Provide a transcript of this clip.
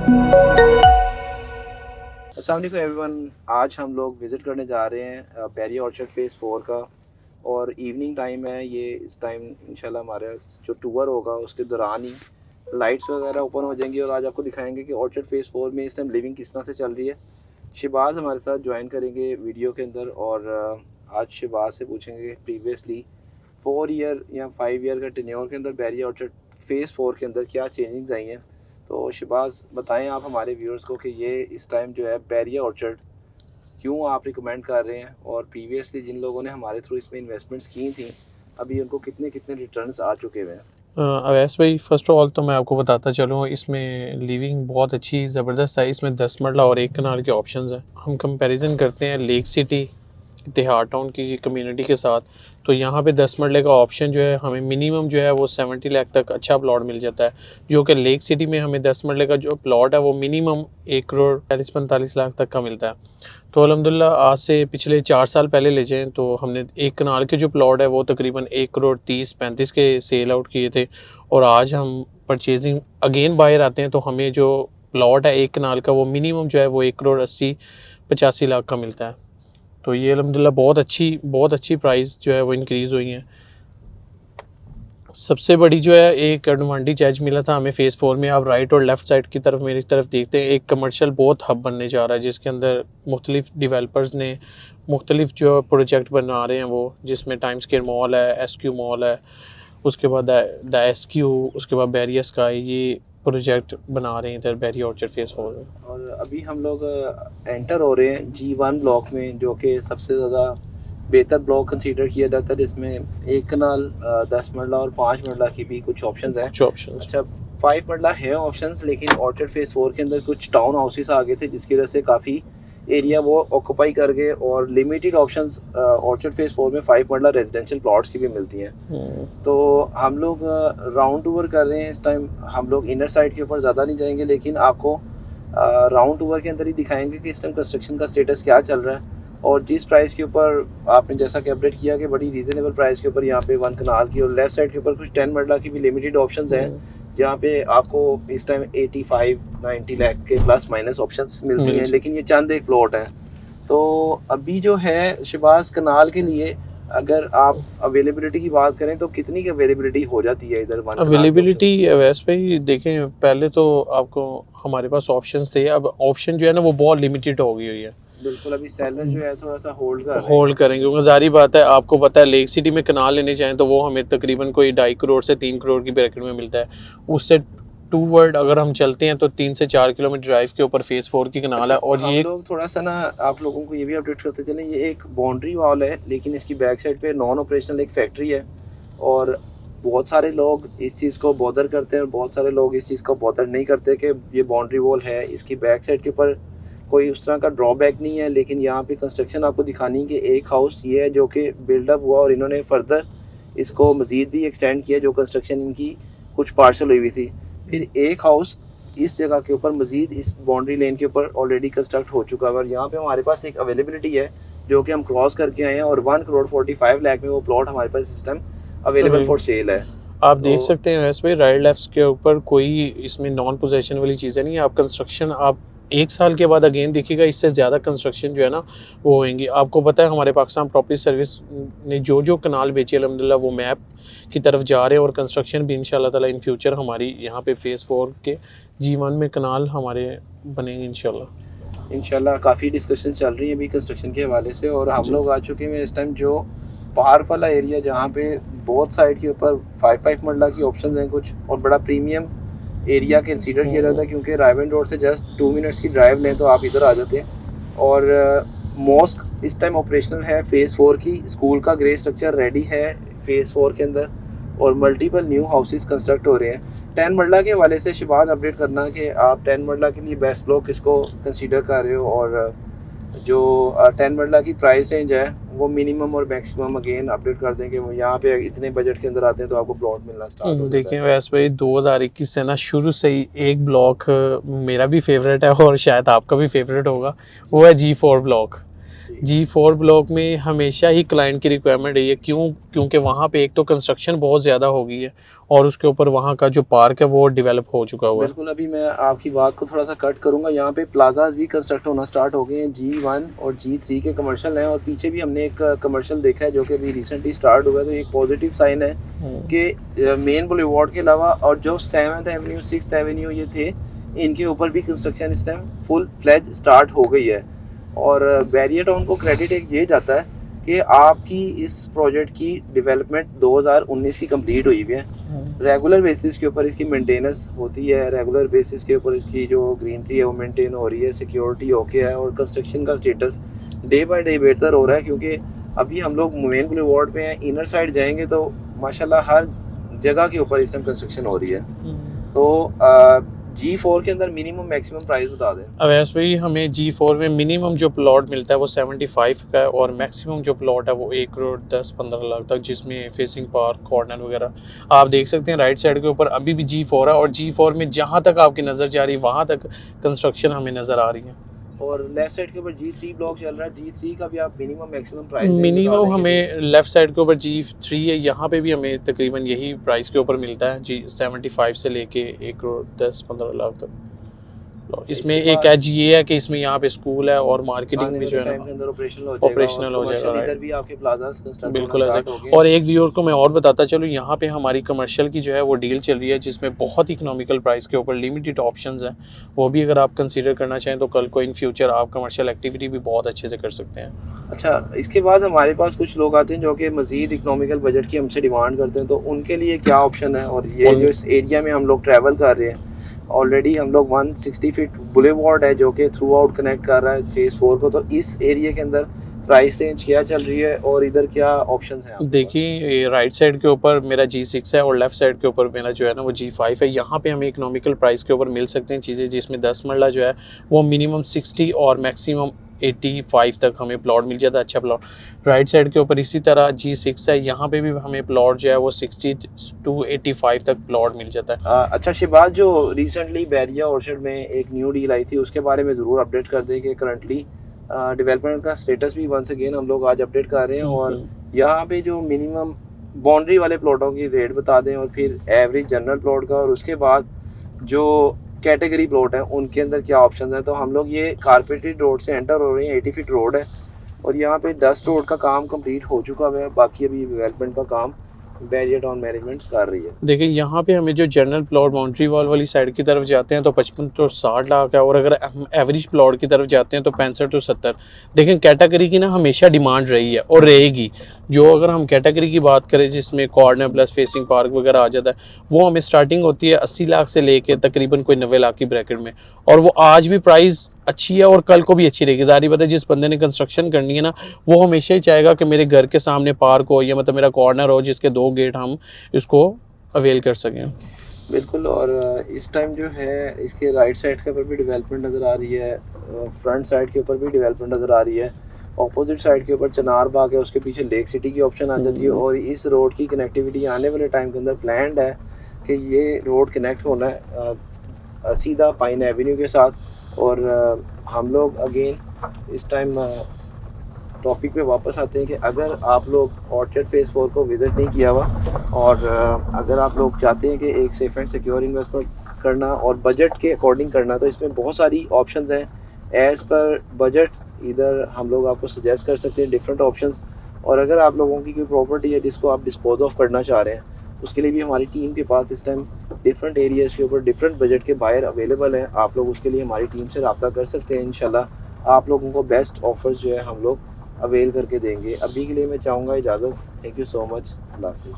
अस्सलाम वालेकुम एवरीवन। आज हम लोग विज़िट करने जा रहे हैं बैरी ऑर्चर्ड फेज़ 4 का, और इवनिंग टाइम है ये। इस टाइम इंशाल्लाह हमारा जो टूर होगा उसके दौरान ही लाइट्स वगैरह ओपन हो जाएंगी, और आज आपको दिखाएंगे कि ऑर्चर्ड फेज़ 4 में इस टाइम लिविंग किस तरह से चल रही है। शहबाज हमारे साथ ज्वाइन करेंगे वीडियो के अंदर, और आज शहबाज से पूछेंगे प्रीवियसली 4 ईयर या 5 ईयर का टेन्योर के अंदर बैरी ऑर्चर्ड फेज़ 4 के अंदर क्या चेंजिंग्स आई हैं। तो शहबाज बताएं आप हमारे व्यूअर्स को कि ये इस टाइम जो है बैरिया ऑर्चर्ड क्यों आप रिकमेंड कर रहे हैं, और प्रीवियसली जिन लोगों ने हमारे थ्रू इसमें इन्वेस्टमेंट्स की थी अभी उनको कितने कितने रिटर्न्स आ चुके हुए हैं। अवैस भाई, फ़र्स्ट ऑफ ऑल तो मैं आपको बताता चलूँ, इसमें लिविंग बहुत अच्छी ज़बरदस्त है। इसमें 10 मरला और 1 कनाल के ऑप्शंस हैं। हम कंपैरिजन करते हैं लेक सिटी तिहाड़ टाउन की कम्युनिटी के साथ, तो यहाँ पे 10 मरले का ऑप्शन जो है हमें मिनिमम जो है वो 70 लाख तक अच्छा प्लॉट मिल जाता है, जो कि लेक सिटी में हमें 10 मरले का जो प्लॉट है वो मिनिमम 1 करोड़ 40-45 लाख तक का मिलता है। तो अल्हम्दुलिल्लाह आज से पिछले 4 साल पहले ले जाएँ तो हमने 1 कनाल के जो प्लॉट है वो तकरीबन 1 करोड़ 30-35 के सेल आउट किए थे, और आज हम परचेजिंग अगेन बायर आते हैं तो हमें जो प्लॉट है 1 कनाल का वो मिनिमम जो है वो 1 करोड़ 80-85 लाख का मिलता है। तो ये अल्हम्दुलिल्लाह बहुत अच्छी प्राइस जो है वो इंक्रीज़ हुई है। सबसे बड़ी जो है एक एडवांटेज एज मिला था हमें फ़ेज़ 4 में। आप राइट और लेफ़्ट साइड की तरफ मेरी तरफ देखते हैं, एक कमर्शियल बहुत हब बनने जा रहा है, जिसके अंदर मुख्तलिफ़ डेवलपर्स ने मुख्तलिफ़ जो प्रोजेक्ट बना रहे हैं वो, जिसमें टाइम स्क्वायर मॉल है, एसक्यू मॉल है, उसके बाद द एसक्यू, उसके बाद बैरिया स्काई, ये प्रोजेक्ट बना रहे हैं इधर बैरिया ऑर्चर्ड फ़ेज़ 4 में। और अभी हम लोग एंटर हो रहे हैं G1 ब्लॉक में, जो कि सबसे ज़्यादा बेहतर ब्लॉक कंसीडर किया जाता है, जिसमें 1 कनाल 10 मरला और 5 मरला की भी कुछ ऑप्शंस हैं। कुछ ऑप्शंस अच्छा, 5 मरला है ऑप्शंस, लेकिन ऑर्चर्ड फेज़ 4 के अंदर कुछ टाउन हाउसेस आ गए थे जिसकी वजह से काफ़ी एरिया वो ऑक्यूपाई कर गए, और लिमिटेड ऑप्शंस ऑर्चर्ड फेज़ 4 में 5 मरला रेजिडेंशियल प्लॉट्स की भी मिलती हैं। तो हम लोग राउंड टूर कर रहे हैं इस टाइम। हम लोग इनर साइड के ऊपर ज़्यादा नहीं जाएंगे, लेकिन आपको राउंड टूर के अंदर ही दिखाएंगे कि इस टाइम कंस्ट्रक्शन का स्टेटस क्या चल रहा है, और जिस प्राइस के ऊपर आपने जैसा कि अपडेट किया कि बड़ी रीज़नेबल प्राइस के ऊपर यहाँ पे 1 कनाल की, और लेफ्ट साइड के ऊपर कुछ 10 मरला की भी लिमिटेड ऑप्शंस हैं, जहाँ पे आपको इस टाइम 85-90 लाख के प्लस माइनस ऑप्शंस मिलती हैं, लेकिन ये चंद एक प्लॉट हैं। तो अभी जो है शहबाज कनाल के लिए अगर आप अवेलेबिलिटी की बात करें तो कितनी की अवेलेबिलिटी हो जाती है इधर 1 कनाल के अवेलेबिलिटी ऑप्शन? वैसे पे देखें, पहले तो आपको हमारे पास ऑप्शंस थे, अब ऑप्शन जो है ना वो बहुत लिमिटेड हो गई हुई है। बिल्कुल, अभी सेलर जो है थोड़ा सा होल्ड कर रहे हैं होल्ड यहाँ पे। करेंगे क्योंकि जारी बात है, आपको पता है लेक सिटी में कनाल लेने जाएं तो वो हमें तकरीबन कोई 2.5 करोड़ से 3 करोड़ की ब्रैकेट में मिलता है। उससे टू वर्ड अगर हम चलते हैं तो 3 से 4 किलोमीटर ड्राइव के ऊपर फ़ेज़ 4 की कनाल अच्छा, है, और हम ये लोग थोड़ा सा ना आप लोगों को ये भी अपडेट करते चलें, ये एक बाउंड्री वॉल है, लेकिन इसकी बैक साइड पे नॉन ऑपरेशनल एक फैक्ट्री है, और बहुत सारे लोग इस चीज़ को बॉदर करते हैं और बहुत सारे लोग इस चीज़ को बॉदर नहीं करते कि ये बाउंड्री वॉल है। इसकी बैक साइड के ऊपर कोई उस तरह का ड्रॉबैक नहीं है, लेकिन यहाँ पे कंस्ट्रक्शन आपको दिखानी कि एक हाउस ये है जो कि बिल्डअप हुआ, और इन्होंने फर्दर इसको मज़ीद भी एक्सटेंड किया, जो कंस्ट्रक्शन इनकी कुछ पार्सल हुई हुई थी। फिर एक हाउस इस जगह के ऊपर मज़ीद इस बाउंड्री लेन के ऊपर ऑलरेडी कंस्ट्रक्ट हो चुका है, और यहाँ पे हमारे पास एक अवेलेबिलिटी है जो कि हम क्रॉस करके आए हैं, और 1 करोड़ 45 लाख में वो प्लॉट हमारे पास सिस्टम अवेलेबल फॉर सेल है। आप तो देख सकते हैं वैसे भी राइट लेफ्ट के ऊपर कोई इसमें नॉन पोजेशन वाली चीज़ें नहीं है। आप कंस्ट्रक्शन आप 1 साल के बाद अगेन देखिएगा, इससे ज़्यादा कंस्ट्रक्शन जो है ना वो होंगी। आपको पता है हमारे पाकिस्तान प्रॉपर्टी सर्विस ने जो जो कनाल बेचे अल्हम्दुलिल्लाह वो मैप की तरफ जा रहे हैं, और कंस्ट्रक्शन भी इंशाल्लाह ताला इन फ्यूचर हमारी यहाँ पे फ़ेज़ 4 के G1 में कनाल हमारे बनेंगे इंशाल्लाह काफ़ी डिस्कशन चल रही है अभी कंस्ट्रक्शन के हवाले से, और हम लोग आ चुके हैं इस टाइम जो पार्क वाला एरिया, जहाँ पे बहुत साइड के ऊपर 5 मरला की ऑप्शंस हैं कुछ, और बड़ा प्रीमियम एरिया कंसीडर किया जाता है, क्योंकि रायवन रोड से जस्ट 2 मिनट्स की ड्राइव लें तो आप इधर आ जाते हैं। और मॉस्क इस टाइम ऑपरेशनल है फ़ेज़ 4 की, स्कूल का ग्रे स्ट्रक्चर रेडी है फ़ेज़ 4 के अंदर, और मल्टीपल न्यू हाउसेस कंस्ट्रक्ट हो रहे हैं। 10 मरला के हवाले से शहबाज अपडेट करना कि आप 10 मरला के लिए बेस्ट ब्लॉक किसको कंसीडर कर रहे हो, और जो 10 मरला की प्राइस रेंज है वो मिनिमम और मैक्सिमम अगेन अपडेट कर देंगे। वो यहाँ पे इतने बजट के अंदर आते हैं तो आपको प्लॉट मिलना स्टार्ट हो जाता देखिए है। वैसे भाई 2021 से ना शुरू से ही एक ब्लॉक मेरा भी फेवरेट है और शायद आपका भी फेवरेट होगा, वो है G4 ब्लॉक। G4 ब्लॉक में हमेशा ही क्लाइंट की रिक्वायरमेंट रही है, क्योंकि वहाँ पे एक तो कंस्ट्रक्शन बहुत ज़्यादा हो गई है और उसके ऊपर वहाँ का जो पार्क है वो डेवलप हो चुका हुआ है। बिल्कुल, अभी मैं आपकी बात को थोड़ा सा कट करूंगा। यहाँ पे प्लाजाज भी कंस्ट्रक्ट होना स्टार्ट हो गए हैं। G1 और G3 के कमर्शियल हैं और पीछे भी हमने एक कमर्शियल देखा है जो कि अभी रिसेंटली स्टार्ट हुआ है। तो एक पॉजिटिव साइन है कि मेन बुलेवार्ड के अलावा और जो 7th एवेन्यू 6th एवेन्यू ये थे, इनके ऊपर भी कंस्ट्रक्शन इस टाइम फुल फ्लेज स्टार्ट हो गई है। और बैरियर टाउन को क्रेडिट एक ये जाता है कि आपकी इस प्रोजेक्ट की डेवलपमेंट 2019 की कंप्लीट हुई हुई है। रेगुलर बेसिस के ऊपर इसकी मेंटेनेंस होती है, रेगुलर बेसिस के ऊपर इसकी जो ग्रीनरी है वो मेंटेन हो रही है, सिक्योरिटी ओके है और कंस्ट्रक्शन का स्टेटस डे बाय डे बेहतर हो रहा है। क्योंकि अभी हम लोग मेन बुलेवार्ड पे हैं, इनर साइड जाएंगे तो माशाल्लाह हर जगह के ऊपर इस टाइम कंस्ट्रक्शन हो रही है। तो G4 के अंदर मिनिमम मैक्सिमम प्राइस बता दें। अवैस भाई, हमें G4 में मिनिमम जो प्लॉट मिलता है वो 75 का है और मैक्सिमम जो प्लॉट है वो 1 करोड़ 10-15 लाख तक, जिसमें फेसिंग पार्क कॉर्नर वगैरह आप देख सकते हैं। राइट साइड के ऊपर अभी भी G4 है और G4 में जहाँ तक आपकी नज़र जा रही है वहाँ तक कंस्ट्रक्शन हमें नज़र आ रही है। और लेफ्ट साइड के ऊपर G3 ब्लॉक चल रहा है। G3 का भी आप मिनिमम मैक्सिमम प्राइस मिनिमम हमें लेफ़्ट साइड के ऊपर G3 है, यहाँ पे भी हमें तकरीबन यही प्राइस के ऊपर मिलता है, G75 से लेके 1 करोड़ 10-15 लाख तक। इसमें एक एज ये है कि इसमें यहाँ पे स्कूल है और मार्केटिंग भी जो है ना ऑपरेशनल हो जाएगा। इधर भी आपके प्लाजास कंस्ट्रक्ट बिल्कुल ऐसे। और एक व्यूअर को मैं और बताता चलूँ, यहाँ पे हमारी कमर्शियल की जो है वो डील चल रही है जिसमें बहुत इकोनॉमिकल प्राइस के ऊपर लिमिटेड ऑप्शंस हैं। वो भी अगर आप कंसीडर करना चाहें तो कल को इन फ्यूचर आप कमर्शियल एक्टिविटी भी बहुत अच्छे से कर सकते हैं। अच्छा, इसके बाद हमारे पास कुछ लोग आते हैं जो कि मज़ीद इकोनॉमिकल बजट की हमसे डिमांड करते हैं, तो उनके लिए क्या ऑप्शन है? और ये जो इस एरिया में हम लोग ट्रैवल कर रहे हैं, ऑलरेडी हम लोग 160 फीट बुलेवार्ड है जो कि थ्रू आउट कनेक्ट कर रहा है फेज़ 4 को, तो इस एरिया के अंदर प्राइस रेंज क्या चल रही है और इधर क्या ऑप्शंस हैं? देखिए, राइट साइड के ऊपर मेरा G6 है और लेफ़्ट साइड के ऊपर मेरा जो है ना वो G5 है। यहाँ पे हमें इकोनॉमिकल प्राइस के ऊपर मिल सकते हैं चीज़ें, जिसमें 10 मरला जो है वो मिनिमम 60 और मैक्सिमम 85 तक हमें प्लॉट मिल जाता है, अच्छा प्लॉट। राइट साइड के ऊपर इसी तरह G6 है, यहाँ पे भी हमें प्लॉट जो है वो 60 to 85 तक प्लॉट मिल जाता है। अच्छा शिबाज, जो रिसेंटली बैरिया ऑर्चर्ड में एक न्यू डील आई थी उसके बारे में ज़रूर अपडेट कर दें कि करंटली डेवलपमेंट का स्टेटस भी वंस अगेन हम लोग आज अपडेट कर रहे हैं। और यहाँ पे जो मिनिमम बाउंड्री वाले प्लॉटों की रेट बता दें और फिर एवरेज जनरल प्लॉट का, और उसके बाद जो कैटेगरी प्लॉट हैं उनके अंदर क्या ऑप्शन है। तो हम लोग ये कारपेटेड रोड से एंटर हो रहे हैं, 80 फीट रोड है और यहाँ पे डस्ट रोड का काम कंप्लीट हो चुका है, बाकी अभी डेवलपमेंट का काम बैरियर टाउन मैनेजमेंट कर रही है। देखिए, यहाँ पे हमें जो जनरल प्लॉट बाउंड्री वॉल वाली साइड की तरफ जाते हैं तो 55 to 60 लाख है और अगर हम एवरेज प्लॉट की तरफ जाते हैं तो 65 to 70। देखें, कैटेगरी की ना हमेशा डिमांड रही है और रहेगी। जो अगर हम कैटेगरी की बात करें जिसमें कॉर्नर प्लस फेसिंग पार्क वगैरह आ जाता है, वो हमें स्टार्टिंग होती है 80 लाख से लेके तकरीबन कोई 90 लाख की ब्रैकेट में, और वो आज भी प्राइस अच्छी है और कल को भी अच्छी रहेगी। ज़ाहिर बात है, जिस बंदे ने कंस्ट्रक्शन करनी है ना वो हमेशा ही चाहेगा कि मेरे घर के सामने पार्क हो या मतलब मेरा कॉर्नर हो जिसके 2 गेट हम इसको अवेल कर सकें। बिल्कुल। और इस टाइम जो है इसके राइट साइड के ऊपर भी डेवलपमेंट नज़र आ रही है, फ्रंट साइड के ऊपर भी डेवलपमेंट नज़र आ रही है, ऑपोजिट साइड के ऊपर चनार बाग है, उसके पीछे लेक सिटी की ऑप्शन आ जाती है। और इस रोड की कनेक्टिविटी आने वाले टाइम के अंदर प्लान्ड है कि ये रोड कनेक्ट होना है सीधा पाइन एवेन्यू के साथ। और हम लोग अगेन इस टाइम टॉपिक पे वापस आते हैं कि अगर आप लोग ऑर्चर्ड फेज़ 4 को विज़िट नहीं किया हुआ और अगर आप लोग चाहते हैं कि एक सेफ एंड सिक्योर इन्वेस्टमेंट करना और बजट के अकॉर्डिंग करना, तो इसमें बहुत सारी ऑप्शंस हैं एज़ पर बजट। इधर हम लोग आपको सजेस्ट कर सकते हैं डिफरेंट ऑप्शंस। और अगर आप लोगों की कोई प्रॉपर्टी है जिसको आप डिस्पोज ऑफ करना चाह रहे हैं, उसके लिए भी हमारी टीम के पास इस टाइम डिफरेंट एरियाज़ के ऊपर डिफरेंट बजट के बायर अवेलेबल हैं। आप लोग उसके लिए हमारी टीम से रब्ता कर सकते हैं। इंशाल्लाह आप लोगों को बेस्ट ऑफर्स जो है हम लोग अवेल करके देंगे। अभी के लिए मैं चाहूँगा इजाज़त। Thank you so much. अल्लाह हाफ़िज़।